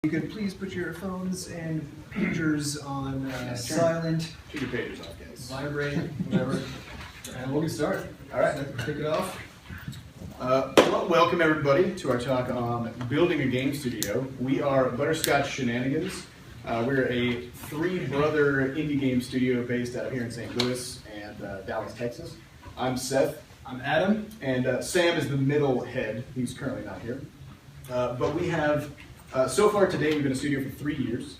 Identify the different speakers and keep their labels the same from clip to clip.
Speaker 1: You could please put your phones and pagers on silent,
Speaker 2: Keep your pagers off, guys.
Speaker 1: vibrate, whatever, and we'll get started.
Speaker 2: All right.
Speaker 1: Seth, kick it off.
Speaker 2: Well, welcome everybody to our talk on building a game studio. We are Butterscotch Shenanigans. We're a three-brother indie game studio based out here in St. Louis and Dallas, Texas. I'm Seth.
Speaker 1: I'm Adam.
Speaker 2: And Sam is the middle head. He's currently not here. But we have, so far today, we've been a studio for 3 years.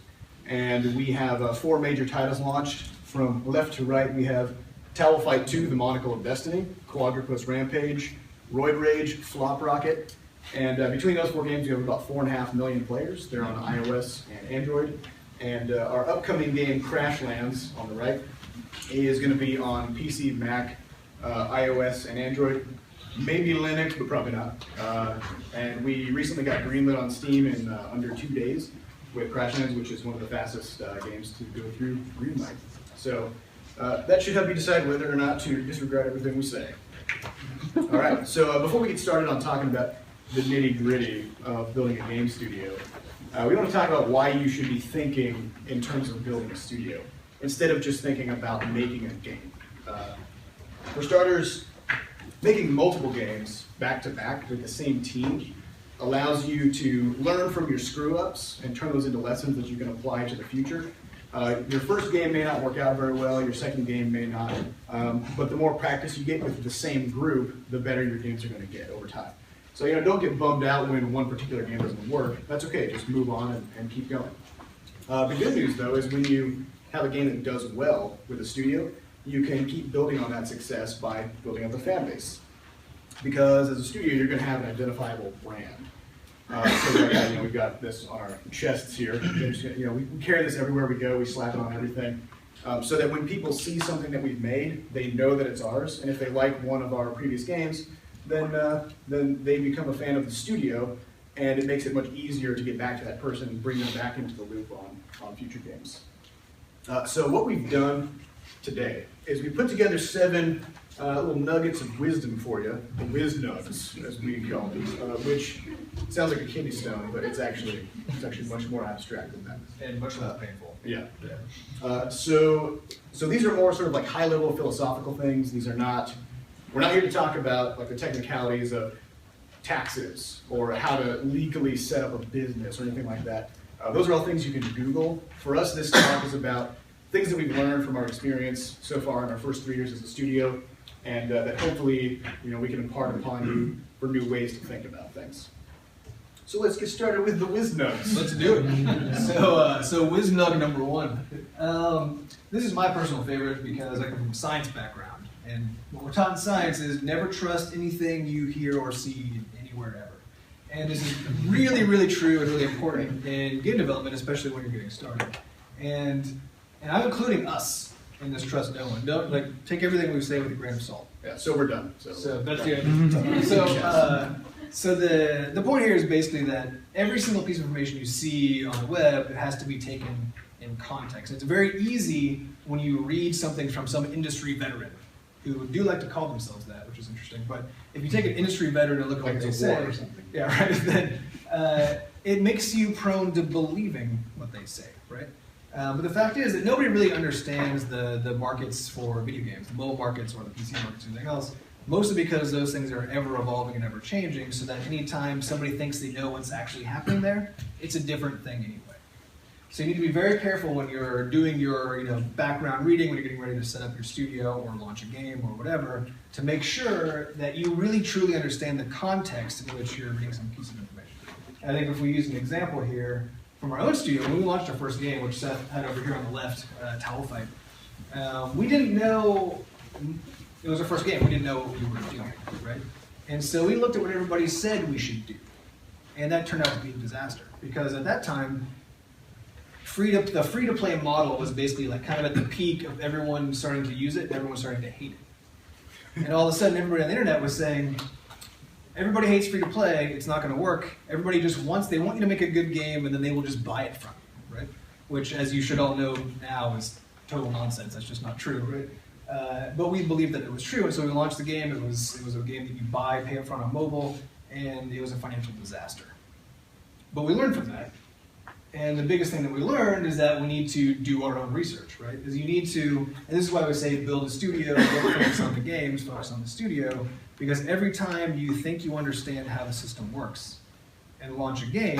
Speaker 2: And we have 4 major titles launched. From left to right, we have Towel Fight 2, The Monocle of Destiny, Quadrupus Rampage, Roid Rage, Flop Rocket. And between those 4 games, we have about 4.5 million players. They're on iOS and Android. And our upcoming game, Crashlands, on the right, is going to be on PC, Mac, iOS, and Android. Maybe Linux, but probably not. And we recently got greenlit on Steam in under 2 days with Crashlands, which is one of the fastest games to go through greenlight. So that should help you decide whether or not to disregard everything we say. All right, so before we get started on talking about the nitty-gritty of building a game studio, we want to talk about why you should be thinking in terms of building a studio, instead of just thinking about making a game. For starters, making multiple games back-to-back with the same team allows you to learn from your screw-ups and turn those into lessons that you can apply to the future. Your first game may not work out very well, your second game may not, but the more practice you get with the same group, the better your games are going to get over time. So don't get bummed out when one particular game doesn't work. That's okay, just move on and keep going. The good news, though, is when you have a game that does well with a studio, you can keep building on that success by building up a fan base. Because as a studio, you're going to have an identifiable brand. So we've got this on our chests here. We carry this everywhere we go. We slap it on everything, so that when people see something that we've made, they know that it's ours. And if they like one of our previous games, then they become a fan of the studio, and it makes it much easier to get back to that person and bring them back into the loop on future games. So what we've done today is we put together 7 little nuggets of wisdom for you, the whiz nugs, as we call them, which sounds like a kidney stone, but it's actually much more abstract than that.
Speaker 1: And much less painful.
Speaker 2: Yeah. So these are more sort of like high-level philosophical things. These are not, we're not here to talk about like the technicalities of taxes or how to legally set up a business or anything like that. Those are all things you can Google. For us, this talk is about things that we've learned from our experience so far in our first 3 years as a studio, and that hopefully we can impart upon you for new ways to think about things. So let's get started with the whiz nugs.
Speaker 1: Let's do it. So whiz nug number 1. This is my personal favorite because I come from a science background, and what we're taught in science is never trust anything you hear or see anywhere ever. And this is really, really true and really important in game development, especially when you're getting started. And I'm including us in this trust no one. Don't take everything we say with a grain of salt.
Speaker 2: Yeah. So we're done.
Speaker 1: So that's the idea. So the point here is basically that every single piece of information you see on the web has to be taken in context. It's very easy when you read something from some industry veteran who do like to call themselves that, which is interesting. But if you take an industry veteran and look at what they say,
Speaker 2: or something.
Speaker 1: Yeah, right. Then it makes you prone to believing what they say, right? But the fact is that nobody really understands the markets for video games, the mobile markets or the PC markets or anything else, mostly because those things are ever evolving and ever changing, so that anytime somebody thinks they know what's actually happening there, it's a different thing anyway. So you need to be very careful when you're doing your background reading, when you're getting ready to set up your studio or launch a game or whatever, to make sure that you really truly understand the context in which you're reading some piece of information. I think if we use an example here, from our own studio, when we launched our first game, which Seth had over here on the left, Towel Fight, we didn't know, it was our first game, we didn't know what we were doing, right? And so we looked at what everybody said we should do, and that turned out to be a disaster, because at that time, the free-to-play model was basically like kind of at the peak of everyone starting to use it, and everyone starting to hate it. And all of a sudden, everybody on the internet was saying, everybody hates free-to-play, it's not going to work. Everybody just they want you to make a good game, and then they will just buy it from you, right? Which, as you should all know now, is total nonsense. That's just not true, right? But we believed that it was true, and so we launched the game. It was a game that you buy, pay up front on mobile, and it was a financial disaster. But we learned from that, And the biggest thing that we learned is that we need to do our own research, right? Because you need to, and this is why we say build a studio, don't focus on the games, focus on the studio, because every time you think you understand how the system works and launch a game,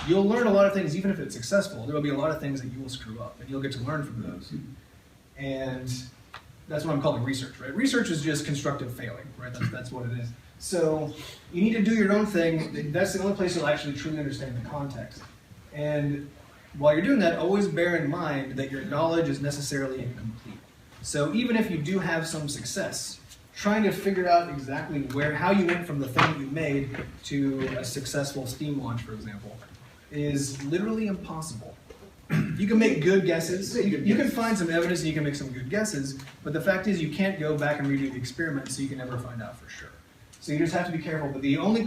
Speaker 1: you'll learn a lot of things, even if it's successful. There will be a lot of things that you will screw up, and you'll get to learn from those. And that's what I'm calling research, right? Research is just constructive failing, right? That's what it is. So you need to do your own thing. That's the only place you'll actually truly understand the context. And while you're doing that, always bear in mind that your knowledge is necessarily incomplete. So even if you do have some success, trying to figure out exactly how you went from the thing that you made to a successful Steam launch, for example, is literally impossible. You can make good guesses. You can find some evidence and you can make some good guesses, but the fact is you can't go back and redo the experiment, so you can never find out for sure. So you just have to be careful. But the only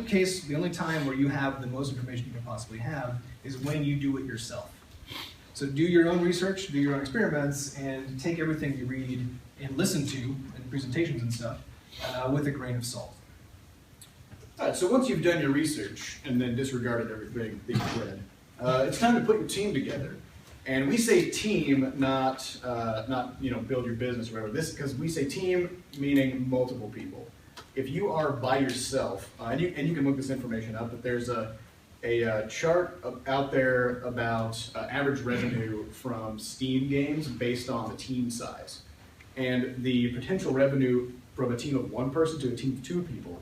Speaker 1: time where you have the most information you can possibly have is when you do it yourself. So do your own research, do your own experiments, and take everything you read and listen to in presentations and stuff with a grain of salt.
Speaker 2: All right, so once you've done your research and then disregarded everything that you've read, it's time to put your team together. And we say team, not build your business or whatever. This because we say team meaning multiple people. If you are by yourself, and you can look this information up, but there's a chart out there about average revenue from Steam games based on the team size. And the potential revenue from a team of one person to a team of two people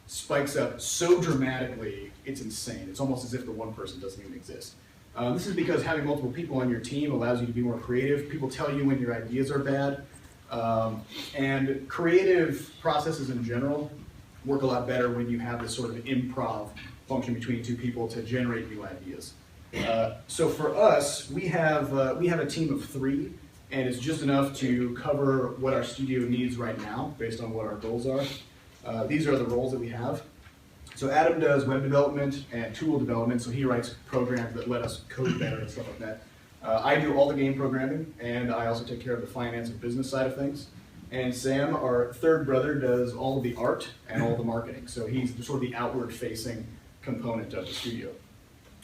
Speaker 2: spikes up so dramatically, it's insane. It's almost as if the one person doesn't even exist. This is because having multiple people on your team allows you to be more creative. People tell you when your ideas are bad. And creative processes in general work a lot better when you have this sort of improv function between two people to generate new ideas. So for us, we have a team of 3, and it's just enough to cover what our studio needs right now based on what our goals are. These are the roles that we have. So Adam does web development and tool development, so he writes programs that let us code better and stuff like that. I do all the game programming, and I also take care of the finance and business side of things. And Sam, our third brother, does all of the art and all the marketing. So he's sort of the outward-facing component of the studio.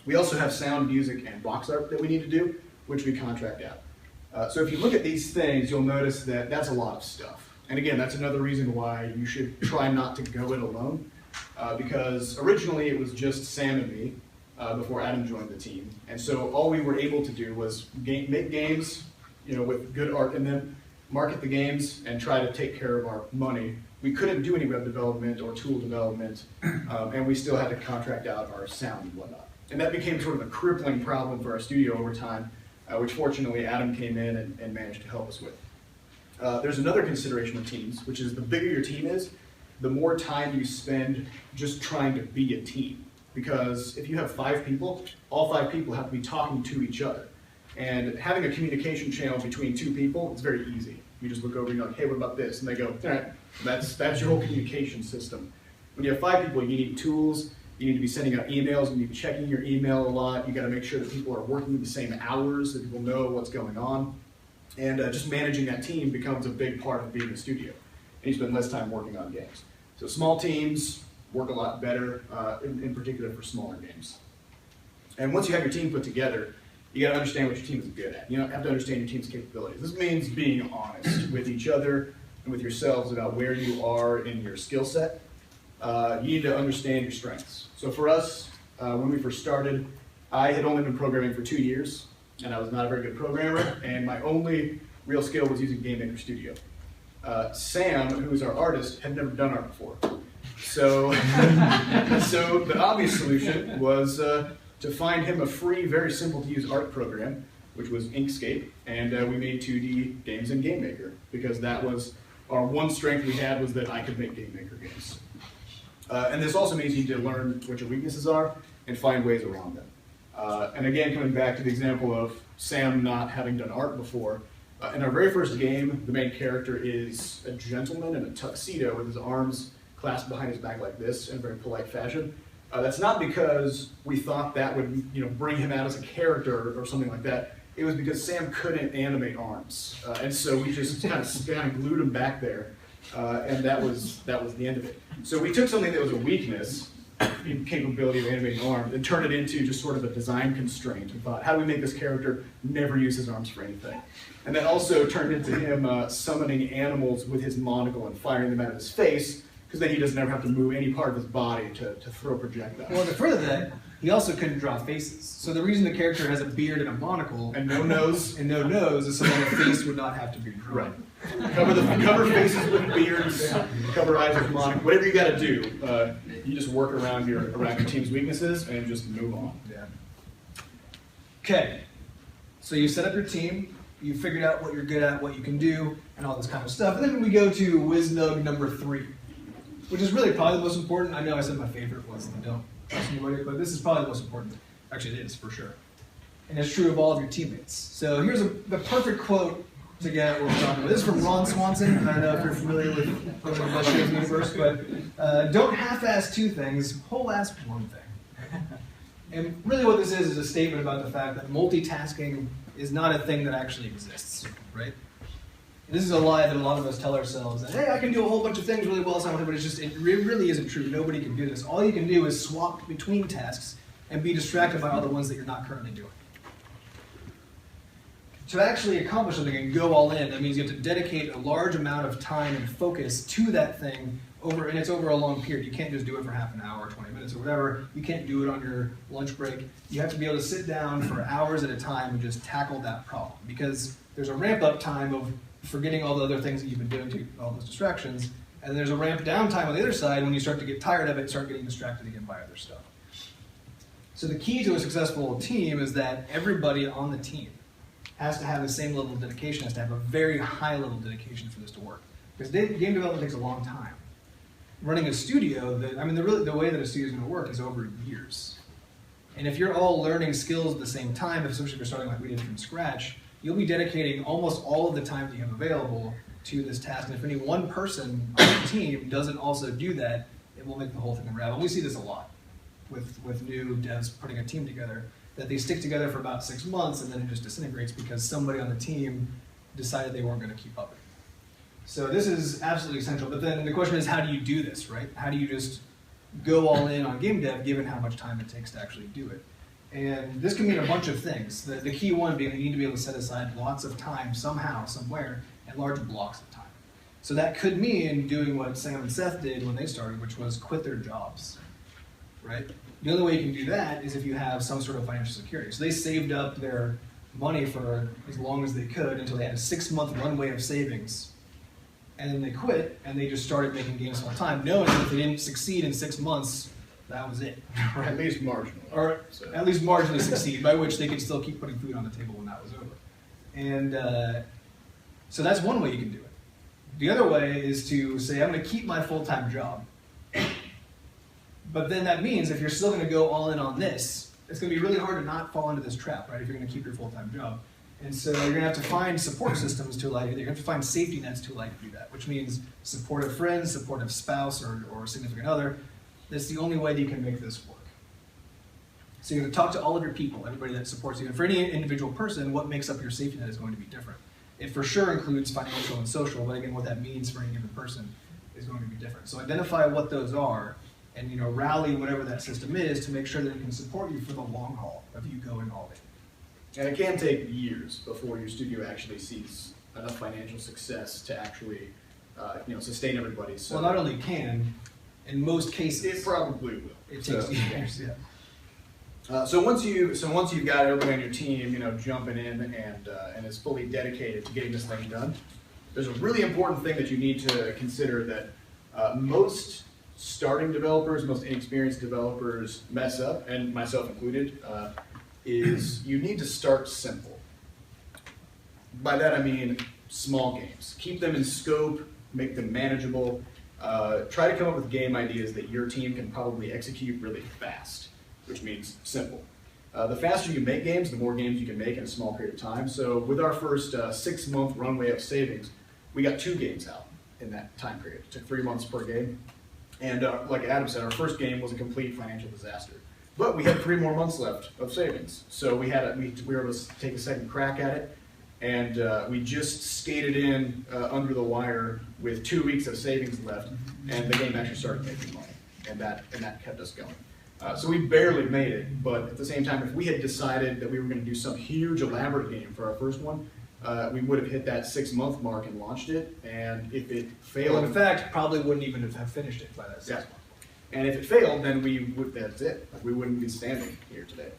Speaker 2: We also have sound, music, and box art that we need to do, which we contract out. So if you look at these things, you'll notice that that's a lot of stuff. And again, that's another reason why you should try not to go it alone, because originally it was just Sam and me before Adam joined the team. And so all we were able to do was make games, with good art in them, market the games, and try to take care of our money. We couldn't do any web development or tool development, and we still had to contract out our sound and whatnot. And that became sort of a crippling problem for our studio over time, which fortunately Adam came in and managed to help us with. There's another consideration of teams, which is the bigger your team is, the more time you spend just trying to be a team. Because if you have 5 people, all 5 people have to be talking to each other. And having a communication channel between 2 people, it's very easy. You just look over and you're like, hey, what about this? And they go, all right, that's your whole communication system. When you have 5 people, you need tools, you need to be sending out emails, you need to be checking your email a lot, you gotta make sure that people are working the same hours, that people know what's going on. And just managing that team becomes a big part of being a studio. And you spend less time working on games. So small teams work a lot better, in particular for smaller games. And once you have your team put together, you gotta understand what your team is good at. You have to understand your team's capabilities. This means being honest with each other and with yourselves about where you are in your skill set. You need to understand your strengths. So for us, when we first started, I had only been programming for 2 years, and I was not a very good programmer, and my only real skill was using Game Maker Studio. Sam, who's our artist, had never done art before. So, so the obvious solution was to find him a free, very simple to use art program, which was Inkscape, and we made 2D games in Game Maker, because that was our one strength we had, was that I could make Game Maker games. And this also means you need to learn what your weaknesses are and find ways around them. And again, coming back to the example of Sam not having done art before, in our very first game, the main character is a gentleman in a tuxedo with his arms clasped behind his back like this in a very polite fashion. That's not because we thought that would bring him out as a character or something like that. It was because Sam couldn't animate arms. And so we just kind of glued him back there. And that was the end of it. So we took something that was a weakness capability of animating arms and turned it into just sort of a design constraint and thought, how do we make this character never use his arms for anything? And then also turned into him summoning animals with his monocle and firing them out of his face, because then he doesn't ever have to move any part of his body to throw projectiles.
Speaker 1: Well, to further that, he also couldn't draw faces. So the reason the character has a beard and a monocle
Speaker 2: And no nose.
Speaker 1: and no nose is so that a face would not have to be drawn.
Speaker 2: Right. Cover faces with beards, cover eyes with monocle, whatever you got to do. You just work around your team's weaknesses and just move on.
Speaker 1: Yeah. Okay. So you set up your team. You figured out what you're good at, what you can do, and all this kind of stuff. And then we go to WizNug number 3, which is really probably the most important. I know I said my favorite was the don't trust anybody, but this is probably the most important. Actually, it is for sure. And it's true of all of your teammates. So here's the perfect quote to get what we're talking about. This is from Ron Swanson. I don't know if you're familiar with the Best Shows universe, but don't half-ass 2 things, whole-ass 1 thing. And really what this is a statement about the fact that multitasking is not a thing that actually exists, right? This is a lie that a lot of us tell ourselves that, hey, I can do a whole bunch of things really well simultaneously, but it really isn't true. Nobody can do this. All you can do is swap between tasks and be distracted by all the ones that you're not currently doing. To actually accomplish something and go all in, that means you have to dedicate a large amount of time and focus to that thing and it's over a long period. You can't just do it for half an hour or 20 minutes or whatever. You can't do it on your lunch break. You have to be able to sit down for hours at a time and just tackle that problem, because there's a ramp-up time of forgetting all the other things that you've been doing to all those distractions, and there's a ramp down time on the other side when you start to get tired of it and start getting distracted again by other stuff. So the key to a successful team is that everybody on the team has to have the same level of dedication, has to have a very high level of dedication for this to work. Because game development takes a long time. Running a studio, the way that a studio is going to work is over years. And if you're all learning skills at the same time, especially if you're starting like we did from scratch, you'll be dedicating almost all of the time that you have available to this task. And if any one person on the team doesn't also do that, it will make the whole thing unravel. And we see this a lot with new devs putting a team together, that they stick together for about 6 months and then it just disintegrates because somebody on the team decided they weren't going to keep up with it. So this is absolutely essential. But then the question is, how do you do this, right? How do you just go all in on game dev given how much time it takes to actually do it? And this can mean a bunch of things. The key one being that you need to be able to set aside lots of time somehow, somewhere, and large blocks of time. So that could mean doing what Sam and Seth did when they started, which was quit their jobs, right? The only way you can do that is if you have some sort of financial security. So they saved up their money for as long as they could until they had a 6-month runway of savings. And then they quit, and they just started making games full time, knowing that if they didn't succeed in 6 months, that was it.
Speaker 2: Or at least marginally.
Speaker 1: Or at least marginally succeed, by which they could still keep putting food on the table when that was over. And so that's one way you can do it. The other way is to say, I'm going to keep my full-time job. But then that means if you're still going to go all in on this, it's going to be really hard to not fall into this trap, right, if you're going to keep your full-time job. And so you're going to have to find support systems to allow you. You're going to have to find safety nets to allow you to do that, which means supportive friends, supportive spouse, or significant other. That's the only way that you can make this work. So you're going to talk to all of your people, everybody that supports you. And for any individual person, what makes up your safety net is going to be different. It for sure includes financial and social, but again, what that means for any given person is going to be different. So identify what those are, and rally whatever that system is to make sure that it can support you for the long haul of you going all in.
Speaker 2: And it can take years before your studio actually sees enough financial success to actually, sustain everybody. So
Speaker 1: well, not only can, in most cases,
Speaker 2: it probably will.
Speaker 1: It takes years, yeah.
Speaker 2: So once you've got everybody on your team, jumping in and is fully dedicated to getting this thing done, there's a really important thing that you need to consider that most starting developers, most inexperienced developers mess up, and myself included. Is you need to start simple. By that I mean small games. Keep them in scope, make them manageable. Try to come up with game ideas that your team can probably execute really fast, which means simple. The faster you make games, the more games you can make in a small period of time. So with our first 6-month runway of savings, we got 2 games out in that time period. It took 3 months per game. And like Adam said, our first game was a complete financial disaster. But we had 3 more months left of savings. So we were able to take a second crack at it, and we just skated in under the wire with 2 weeks of savings left, and the game actually started making money. and that kept us going. So we barely made it, but at the same time, if we had decided that we were going to do some huge elaborate game for our first one, we would have hit that 6-month mark and launched it, and if it failed...
Speaker 1: Well, in fact, probably wouldn't even have finished it by that 6 months.
Speaker 2: And if it failed, then that's it. Like, we wouldn't be standing here today.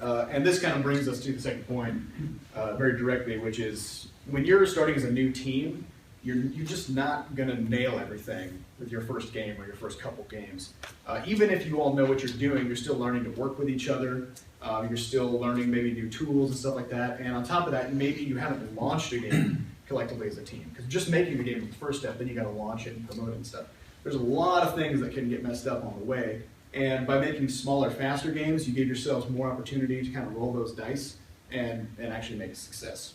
Speaker 2: And this kind of brings us to the second point very directly, which is when you're starting as a new team, you're just not going to nail everything with your first game or your first couple games. Even if you all know what you're doing, you're still learning to work with each other. You're still learning maybe new tools and stuff like that. And on top of that, maybe you haven't launched a game collectively as a team. Because just making the game is the first step, then you got to launch it and promote it and stuff. There's a lot of things that can get messed up on the way. And by making smaller, faster games, you give yourselves more opportunity to kind of roll those dice and actually make a success.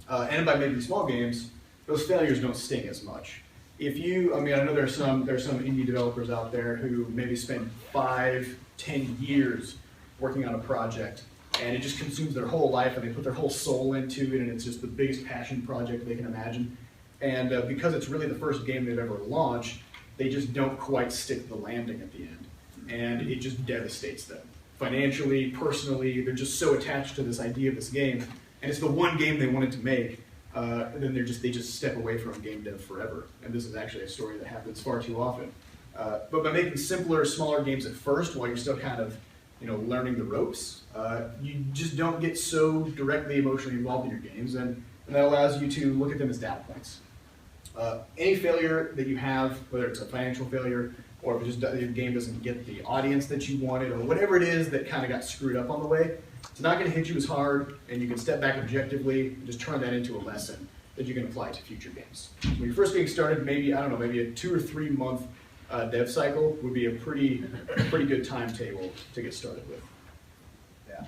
Speaker 2: And by making small games, those failures don't sting as much. I know there's some indie developers out there who maybe spend 5, 10 years working on a project, and it just consumes their whole life, and they put their whole soul into it, and it's just the biggest passion project they can imagine. And because it's really the first game they've ever launched, they just don't quite stick the landing at the end. And it just devastates them. Financially, personally, they're just so attached to this idea of this game, and it's the one game they wanted to make, and then they just step away from game dev forever. And this is actually a story that happens far too often. But by making simpler, smaller games at first, while you're still kind of learning the ropes, you just don't get so directly emotionally involved in your games, and that allows you to look at them as data points. Any failure that you have, whether it's a financial failure, or if your game doesn't get the audience that you wanted, or whatever it is that kind of got screwed up on the way, it's not going to hit you as hard, and you can step back objectively and just turn that into a lesson that you can apply to future games. When you're first getting started, maybe a 2 or 3 month dev cycle would be a pretty good timetable to get started with.
Speaker 1: Yeah.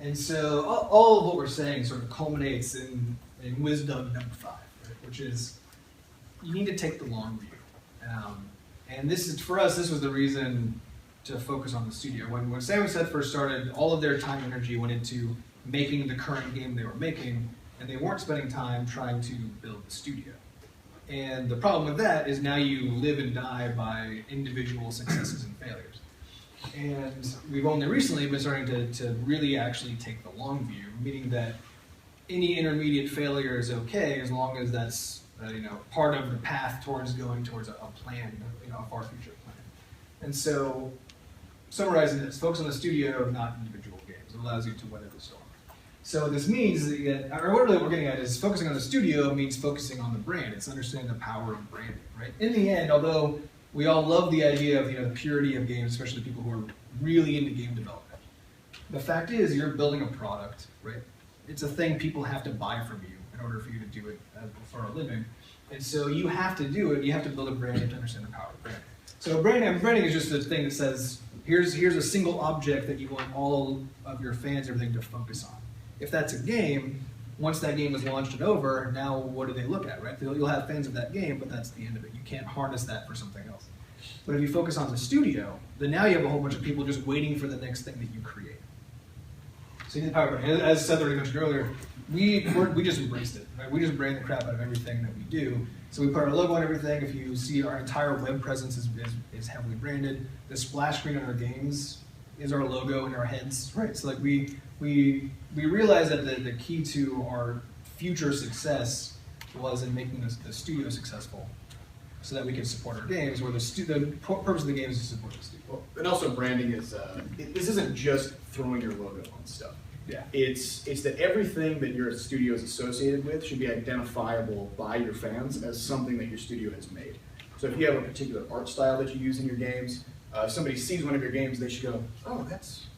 Speaker 1: And so all of what we're saying sort of culminates in wisdom number 5, right? Which is you need to take the long view. And this is, for us, this was the reason to focus on the studio. When Sam and Seth first started, all of their time and energy went into making the current game they were making, and they weren't spending time trying to build the studio. And the problem with that is now you live and die by individual successes and failures. And we've only recently been starting to really actually take the long view, meaning that any intermediate failure is okay as long as that's part of the path towards going towards a plan, a far future plan. And so, summarizing this, focus on the studio, not individual games. It allows you to weather the storm. So what this means, or what really we're getting at is focusing on the studio means focusing on the brand. It's understanding the power of branding, right? In the end, although we all love the idea of the purity of games, especially people who are really into game development, the fact is you're building a product, right? It's a thing people have to buy from you in order for you to do it for a living. And so you have to do it, you have to build a brand, you have to understand the power of branding. So branding is just a thing that says, here's a single object that you want all of your fans, everything to focus on. If that's a game, once that game is launched and over, now what do they look at, right? You'll have fans of that game, but that's the end of it. You can't harness that for something else. But if you focus on the studio, then now you have a whole bunch of people just waiting for the next thing that you create. So you need the power of branding. As Seth already mentioned earlier, we just embraced it, right? We just brand the crap out of everything that we do. So we put our logo on everything. If you see, our entire web presence is heavily branded. The splash screen on our games is our logo in our heads, right? So like we realized that the key to our future success was in making the studio successful, so that we can support our games. Where the purpose of the game is to support the studio.
Speaker 2: Well, and also branding is this isn't just throwing your logo on stuff.
Speaker 1: Yeah.
Speaker 2: It's that everything that your studio is associated with should be identifiable by your fans as something that your studio has made. So if you have a particular art style that you use in your games, if somebody sees one of your games, they should go, oh,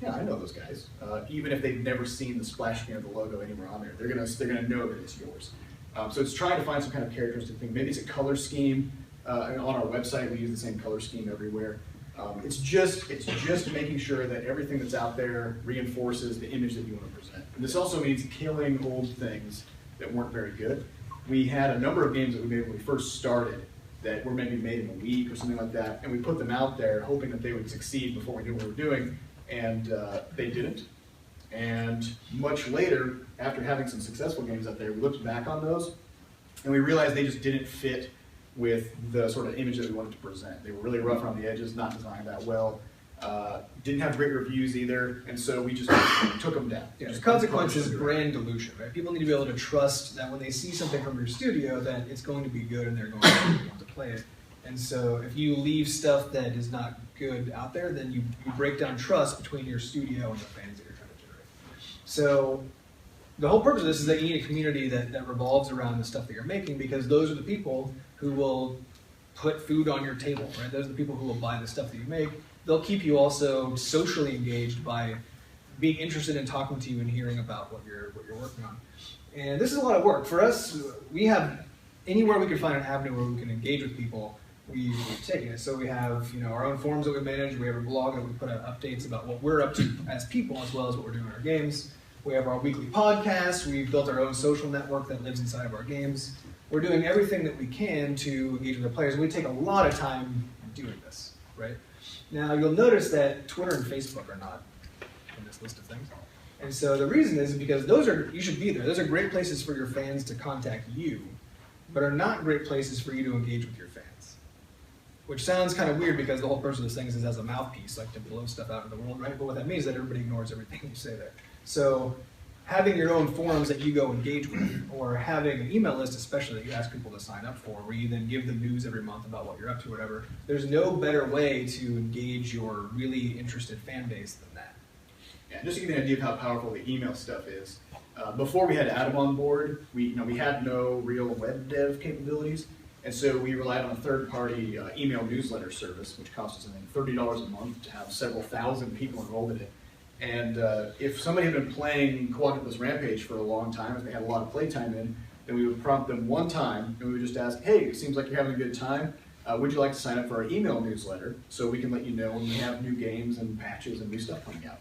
Speaker 2: I know those guys. Even if they've never seen the splash screen of the logo anywhere on there, they're gonna know that it's yours. So it's trying to find some kind of characteristic thing. Maybe it's a color scheme. And on our website, we use the same color scheme everywhere. It's just making sure that everything that's out there reinforces the image that you want to present. And this also means killing old things that weren't very good. We had a number of games that we made when we first started that were maybe made in a week or something like that, and we put them out there hoping that they would succeed before we knew what we were doing, and they didn't. And much later, after having some successful games out there, we looked back on those, and we realized they just didn't fit with the sort of image that we wanted to present. They were really rough around the edges, not designed that well. Didn't have great reviews either, and so we just took them down.
Speaker 1: Yeah, the consequence is brand dilution, right? People need to be able to trust that when they see something from your studio that it's going to be good and they're going to want to play it. And so if you leave stuff that is not good out there, then you break down trust between your studio and the fans that you're trying to generate. So the whole purpose of this is that you need a community that revolves around the stuff that you're making, because those are the people who will put food on your table, right? Those are the people who will buy the stuff that you make. They'll keep you also socially engaged by being interested in talking to you and hearing about what you're working on. And this is a lot of work. For us, we have anywhere we can find an avenue where we can engage with people, we've taken it. So we have our own forums that we manage, we have a blog that we put out updates about what we're up to as people as well as what we're doing in our games. We have our weekly podcast, we've built our own social network that lives inside of our games. We're doing everything that we can to engage with our players, and we take a lot of time doing this, right? Now, you'll notice that Twitter and Facebook are not in this list of things. And so the reason is because you should be there. Those are great places for your fans to contact you, but are not great places for you to engage with your fans. Which sounds kind of weird because the whole purpose of this thing is as a mouthpiece, like to blow stuff out in the world, right? But what that means is that everybody ignores everything you say there. So having your own forums that you go engage with, or having an email list especially that you ask people to sign up for, where you then give them news every month about what you're up to, whatever, there's no better way to engage your really interested fan base than that.
Speaker 2: Yeah, just to give you an idea of how powerful the email stuff is, before we had Adam on board, we had no real web dev capabilities, and so we relied on a third-party email newsletter service, which cost us, I think, $30 a month to have several thousand people enrolled in it. And if somebody had been playing Quadrupless Rampage for a long time, if they had a lot of playtime in, then we would prompt them one time, and we would just ask, hey, it seems like you're having a good time. Would you like to sign up for our email newsletter so we can let you know when we have new games and patches and new stuff coming out?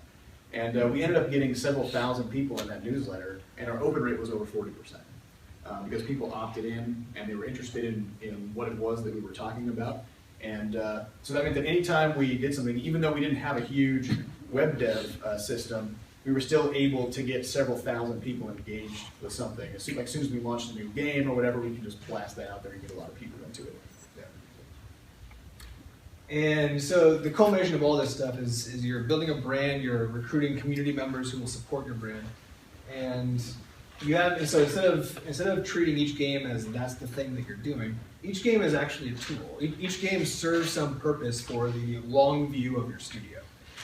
Speaker 2: And we ended up getting several thousand people in that newsletter, and our open rate was over 40%. Because people opted in, and they were interested in what it was that we were talking about. And so that meant that anytime we did something, even though we didn't have a huge web dev system, we were still able to get several thousand people engaged with something. As soon as we launched a new game or whatever, we can just blast that out there and get a lot of people into it.
Speaker 1: Yeah. And so the culmination of all this stuff is you're building a brand, you're recruiting community members who will support your brand. And so instead of treating each game as that's the thing that you're doing, each game is actually a tool. Each game serves some purpose for the long view of your studio.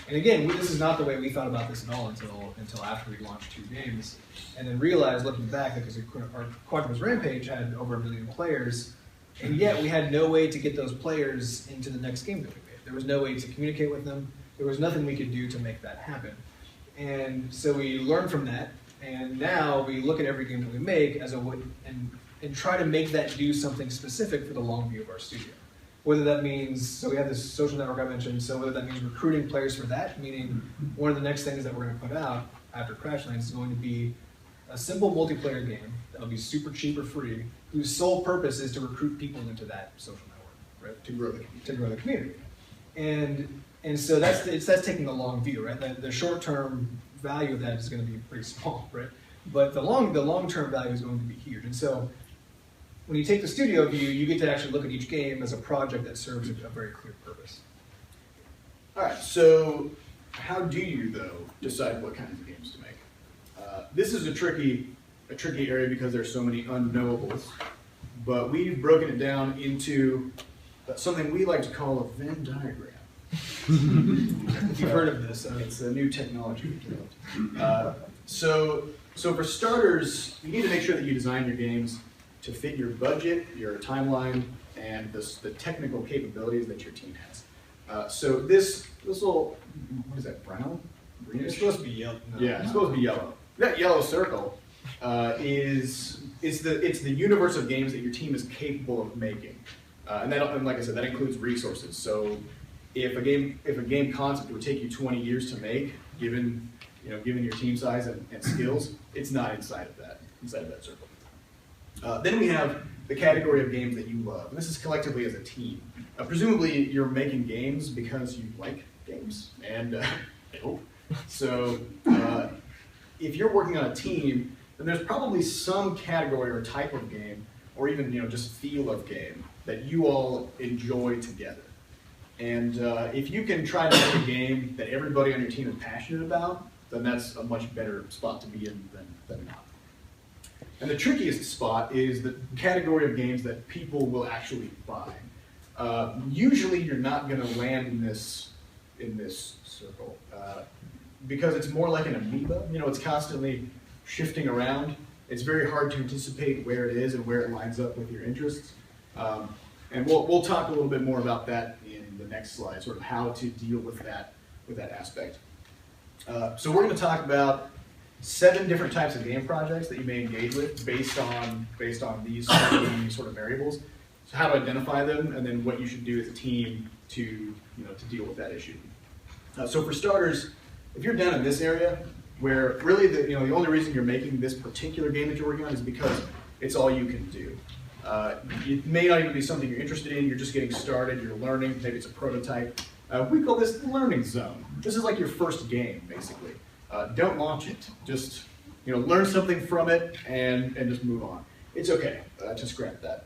Speaker 1: And again, this is not the way we thought about this at all until after we launched 2 games, and then realized, looking back, because our Quadrupless Rampage had over 1 million players, and yet we had no way to get those players into the next game that we made. There was no way to communicate with them. There was nothing we could do to make that happen. And so we learned from that, and now we look at every game that we make as a way and try to make that do something specific for the long view of our studio. Whether that means, so we have this social network I mentioned, so whether that means recruiting players for that, meaning one of the next things that we're going to put out after Crashlands is going to be a simple multiplayer game that'll be super cheap or free, whose sole purpose is to recruit people into that social network, right? To grow the community. And so that's taking the long view, right? The short-term value of that is going to be pretty small, right? But the long-term value is going to be huge. And so when you take the studio view, you get to actually look at each game as a project that serves a very clear purpose.
Speaker 2: All right, so how do you, though, decide what kinds of games to make? This is a tricky area because there's so many unknowables, but we've broken it down into something we like to call a Venn diagram.
Speaker 1: If you've heard of this,
Speaker 2: it's a new technology we developed. So for starters, you need to make sure that you design your games to fit your budget, your timeline, and the technical capabilities that your team has. So this little, what is that, brown? Greenish?
Speaker 1: It's supposed to be yellow.
Speaker 2: It's supposed to be yellow. That yellow circle it's the universe of games that your team is capable of making. And like I said, that includes resources. So if a game concept would take you 20 years to make, given your team size and skills, it's not inside of that circle. Then we have the category of games that you love. And this is collectively as a team. Presumably, you're making games because you like games, and I hope. So if you're working on a team, then there's probably some category or type of game or even just feel of game that you all enjoy together. And if you can try to make a game that everybody on your team is passionate about, then that's a much better spot to be in than not. And the trickiest spot is the category of games that people will actually buy. Usually you're not going to land in this circle because it's more like an amoeba. It's constantly shifting around. It's very hard to anticipate where it is and where it lines up with your interests. And we'll talk a little bit more about that in the next slide, sort of how to deal with that aspect. So we're going to talk about 7 different types of game projects that you may engage with based on these sort of variables. So how to identify them, and then what you should do as a team to deal with that issue. So for starters, if you're down in this area, where really the only reason you're making this particular game that you're working on is because it's all you can do. It may not even be something you're interested in. You're just getting started. You're learning. Maybe it's a prototype. We call this the learning zone. This is like your first game, basically. Don't launch it. Just learn something from it and just move on. It's okay to scrap that.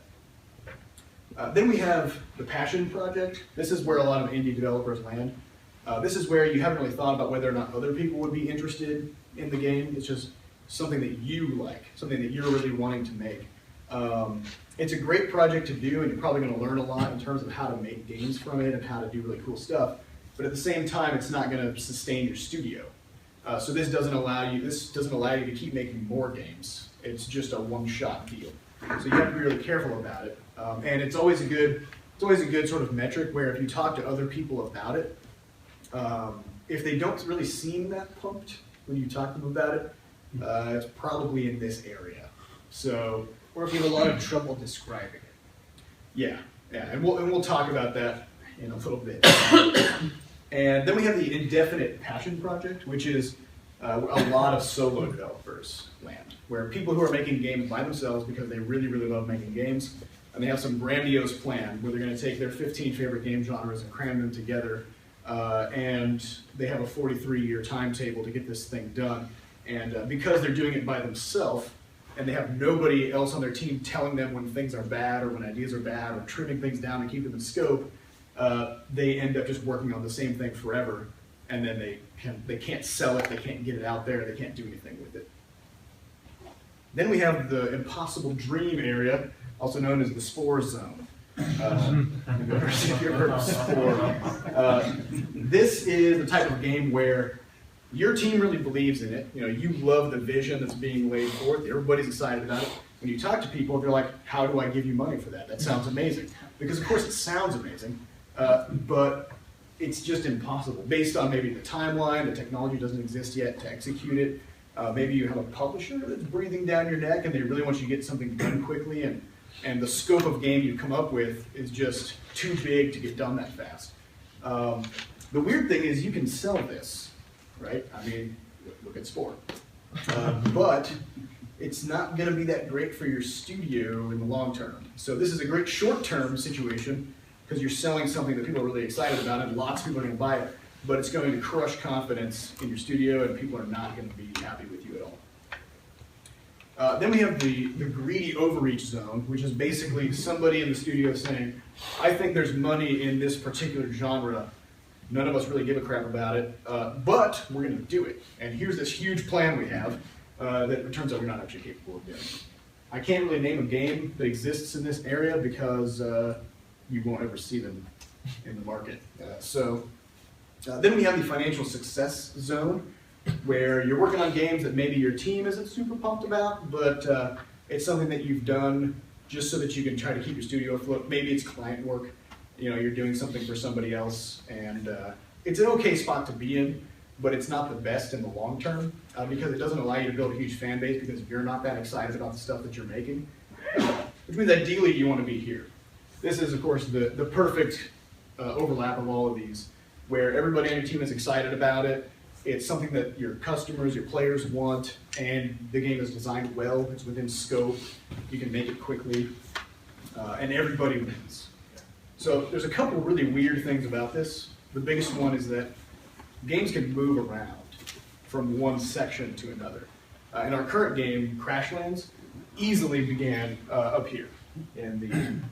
Speaker 2: Then we have the passion project. This is where a lot of indie developers land. This is where you haven't really thought about whether or not other people would be interested in the game. It's just something that you like, something that you're really wanting to make. It's a great project to do, and you're probably going to learn a lot in terms of how to make games from it and how to do really cool stuff. But at the same time, it's not going to sustain your studio. So this doesn't allow you to keep making more games. It's just a one-shot deal. So you have to be really careful about it. And it's always a good sort of metric where if you talk to other people about it, if they don't really seem that pumped when you talk to them about it, it's probably in this area. So,
Speaker 1: or if you have a lot of trouble describing it.
Speaker 2: Yeah, and we'll talk about that in a little bit. And then we have the indefinite passion project, which is a lot of solo developers land, where people who are making games by themselves because they really, really love making games, and they have some grandiose plan where they're going to take their 15 favorite game genres and cram them together, and they have a 43-year timetable to get this thing done. And because they're doing it by themselves, and they have nobody else on their team telling them when things are bad or when ideas are bad or trimming things down to keep them in scope, they end up just working on the same thing forever, and then they can't sell it, they can't get it out there, they can't do anything with it. Then we have the impossible dream area, also known as the spore zone. If you've ever heard of spore. This is the type of game where your team really believes in it. You love the vision that's being laid forth. Everybody's excited about it. When you talk to people, they're like, "How do I give you money for that? That sounds amazing." Because of course it sounds amazing, but it's just impossible. Based on maybe the timeline, the technology doesn't exist yet to execute it. Maybe you have a publisher that's breathing down your neck, and they really want you to get something done quickly, and the scope of game you come up with is just too big to get done that fast. The weird thing is you can sell this. Right? I mean, look at Spore. But it's not going to be that great for your studio in the long term. So this is a great short-term situation because you're selling something that people are really excited about and lots of people are going to buy it, but it's going to crush confidence in your studio and people are not going to be happy with you at all. Then we have the greedy overreach zone, which is basically somebody in the studio saying, "I think there's money in this particular genre. None of us really give a crap about it, but we're going to do it. And here's this huge plan we have that it turns out we're not actually capable of doing." I can't really name a game that exists in this area because you won't ever see them in the market. Then we have the financial success zone, where you're working on games that maybe your team isn't super pumped about, but it's something that you've done just so that you can try to keep your studio afloat. Maybe it's client work. You're doing something for somebody else, and it's an okay spot to be in, but it's not the best in the long term because it doesn't allow you to build a huge fan base because you're not that excited about the stuff that you're making, which means ideally you want to be here. This is, of course, the perfect overlap of all of these, where everybody on your team is excited about it. It's something that your customers, your players want, and the game is designed well. It's within scope. You can make it quickly, and everybody wins. So there's a couple really weird things about this. The biggest one is that games can move around from one section to another. In our current game, Crashlands, easily began up here. in